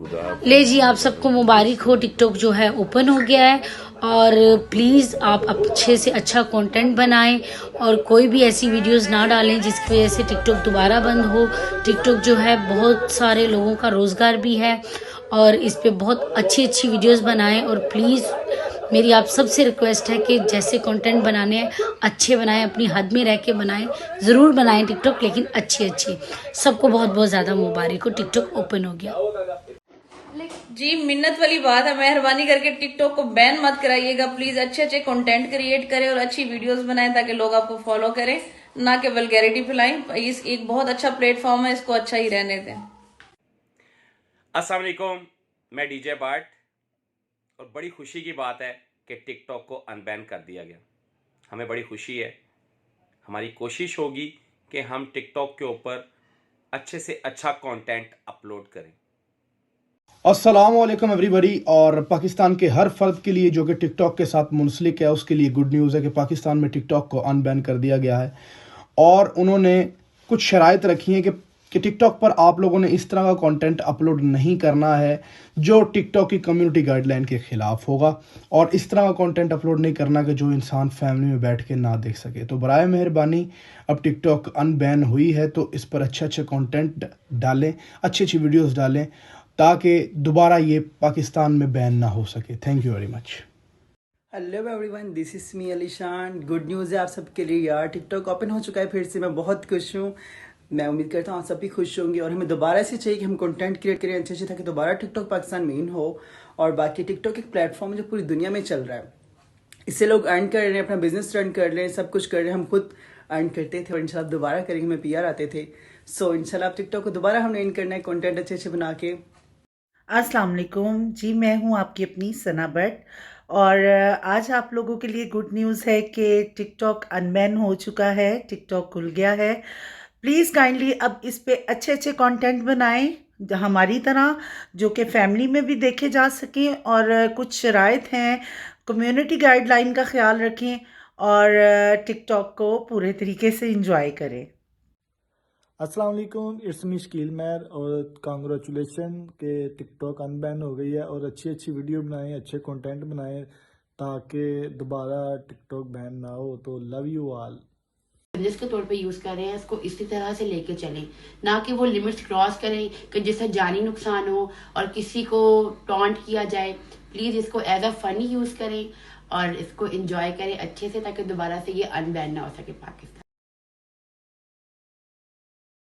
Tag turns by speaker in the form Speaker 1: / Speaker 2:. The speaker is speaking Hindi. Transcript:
Speaker 1: ले जी, आप सबको मुबारक हो। टिकटॉक जो है ओपन हो गया है और प्लीज़ आप अच्छे से अच्छा कंटेंट बनाएं और कोई भी ऐसी वीडियोस ना डालें जिसकी वजह से टिकटॉक दोबारा बंद हो। टिकटॉक जो है बहुत सारे लोगों का रोज़गार भी है और इस पे बहुत अच्छी अच्छी वीडियोस बनाएं और प्लीज़ मेरी आप सबसे रिक्वेस्ट है कि जैसे कंटेंट बनाने हैं अच्छे बनाएं, अपनी हद में रह के बनाएं। ज़रूर बनाएं टिकटॉक, लेकिन अच्छे अच्छे। सबको बहुत बहुत ज़्यादा मुबारक हो, टिकटॉक ओपन हो गया।
Speaker 2: जी मिन्नत वाली बात है, मेहरबानी करके टिकटॉक को बैन मत कराइएगा प्लीज। अच्छे अच्छे कंटेंट क्रिएट करें और अच्छी वीडियोस बनाएं ताकि लोग आपको फॉलो करें, ना कि वल्गैरिटी फैलाएं। इस एक बहुत अच्छा प्लेटफॉर्म है, इसको अच्छा ही रहने दें।
Speaker 3: अस्सलाम वालेकुम, मैं डीजे बाट और बड़ी खुशी की बात है कि टिकटॉक को अनबैन कर दिया गया। हमें बड़ी खुशी है। हमारी कोशिश होगी कि हम टिकटॉक के ऊपर अच्छे से अच्छा कंटेंट अपलोड करें।
Speaker 4: अस्सलाम वालेकुम एवरीबॉडी। और पाकिस्तान के हर फर्द के लिए जो कि टिकटॉक के साथ मुंसलिक है उसके लिए गुड न्यूज़ है कि पाकिस्तान में टिकटॉक को अनबैन कर दिया गया है और उन्होंने कुछ शराइत रखी हैं कि टिकटॉक पर आप लोगों ने इस तरह का कंटेंट अपलोड नहीं करना है जो टिकटॉक की कम्युनिटी गाइडलाइन के ख़िलाफ़ होगा, और इस तरह का कंटेंट अपलोड नहीं करना कि जो इंसान फैमिली में बैठ के ना देख सके। तो बराए मेहरबानी, अब टिकटॉक अनबैन हुई है तो इस पर अच्छे अच्छे कंटेंट डालें, अच्छी अच्छी वीडियोस डालें ताकि दोबारा ये पाकिस्तान में बैन ना हो सके। Thank you very much.
Speaker 5: Hello everyone, this is me Alishan. Good news है आप सबके लिए यार, टिकटॉक ओपन हो चुका है फिर से। मैं बहुत खुश हूँ। मैं उम्मीद करता हूँ आप सब भी खुश होंगे और हमें दोबारा से चाहिए कि हम कंटेंट क्रिएट करें अच्छे अच्छे ताकि दोबारा टिकटॉक पाकिस्तान में इन हो। और बाकी टिकटॉक एक प्लेटफॉर्म है जो पूरी दुनिया में चल रहा है, इससे लोग अर्न कर रहे हैं, अपना बिजनेस रन कर रहे हैं, सब कुछ कर रहे हैं। हम खुद अर्न करते थे और इंशाल्लाह दोबारा करेंगे, हमें पीआर आते थे। सो इंशाल्लाह टिकटॉक को दोबारा हमने इन करना है कंटेंट अच्छे अच्छे बना के।
Speaker 6: अस्सलाम वालेकुम जी, मैं हूं आपकी अपनी सना भट्ट और आज आप लोगों के लिए गुड न्यूज़ है कि टिकटॉक अनबैन हो चुका है, टिकटॉक खुल गया है। प्लीज़ काइंडली अब इस पे अच्छे अच्छे कंटेंट बनाएं हमारी तरह, जो कि फैमिली में भी देखे जा सकें। और कुछ शराइत हैं, कम्युनिटी गाइडलाइन का ख्याल रखें और टिकटॉक को पूरे तरीके से इंजॉय करें।
Speaker 7: अस्सलाम वालेकुम, इट्स मी शकील मैर और कांग्रेचुलेशन के टिकटॉक अनबैन हो गई है। और अच्छी अच्छी वीडियो बनाएं, अच्छे कंटेंट बनाएं ताकि दोबारा टिकटॉक बैन ना हो। तो लव यू ऑल।
Speaker 8: बिजनेस के तौर पे यूज कर रहे हैं, इसको इसी तरह से लेके चलें, ना कि वो लिमिट्स क्रॉस करें कि जिससे जानी नुकसान हो और किसी को टॉन्ट किया जाए। प्लीज इसको एज अ फनी यूज करें और इसको एंजॉय करें अच्छे से ताकि दोबारा से ये अनबैन ना हो सके पाकिस्तान।